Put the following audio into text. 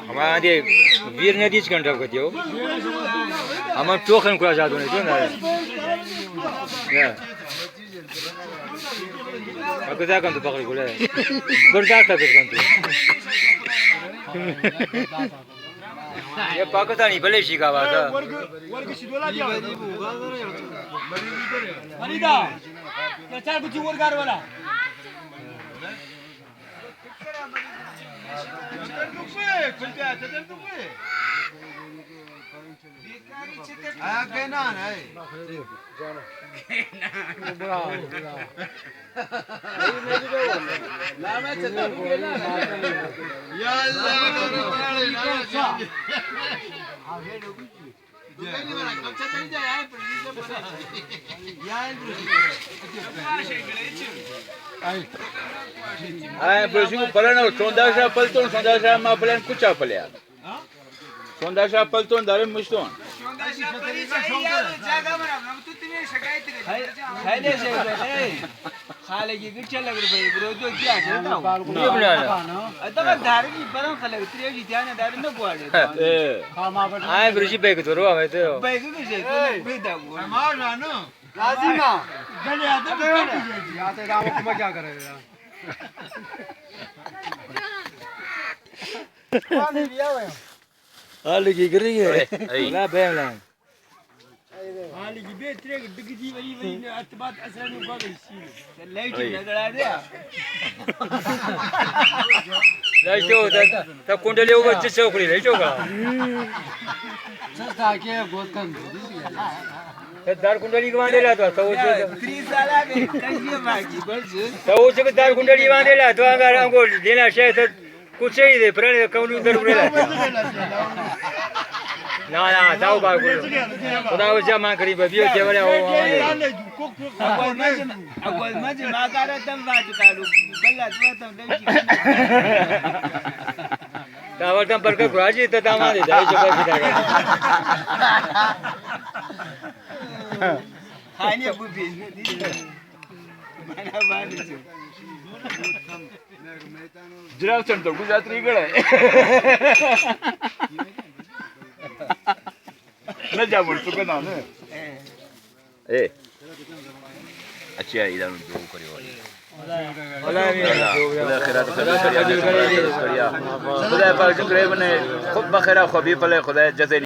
हमारा दे वीर ने दिस घंटा को दियो हम टोकन को आजाद होने दो ना aku tak akan tu pakai gula berdata berkan tu ya Pakistani Malaysia ka bahasa वर्ग शिदोला दिया मरीदा क्या चार कुछ वर्गार वाला आया कहना है बड़ा लामे चलता बुकेला या अल्लाह आगे लोग दुकान वाला कच्चा तरी जाए है पर नीचे बने या ai presumo palana sondagem palton sondagem ma palan kucha palya sondagem palton dare muston खाने से खाले की किच्चा लग रही है ब्रो जो क्या है ना ये बना अतः धारे की परम खाले त्रियो जी ध्यान दारे न बुआड़े आए ब्रिजी बैग तो रो हमें तो बैग के से बेदा मार ना ना लाजिमा गले आते आते राम को क्या करेगा कौन लिया हुआ हाल की कर रही है ना बैमला हाली की बेतरे डिगजी वरी वरी ने अतबात असर ने को गई सी लाइट लगड़ा दे लाइट तो ता कुंडले ऊपर चिसे उखड़ी रही जोगा सस्ता के बहुत कम दार कुंडली के बांधेला तो 30 साल में कैसे बाकी बस तो उसके दार कुंडली बांधेला तो अगर हमको लेना चाहिए तो कुछ ही दे पुराने कौन उधर उड़ेला ना ना जाओ बाग खुदा वो जमा करी बबियो के वाले हो अव्वल मज मा करे तम बात कालू बल्ला तो तम देवी तावर तम पर के गुराजी तो दामा दे जाई जगह बिता हाने बुबी mana बानी छे jira center gujaratri gala na jabul to kana ne eh अच्छा इधर जो करियो वाला खुदा खैरात करिया खुदा पाक जो करे बने खूब बखैरा खूबी पले खुदा जैसे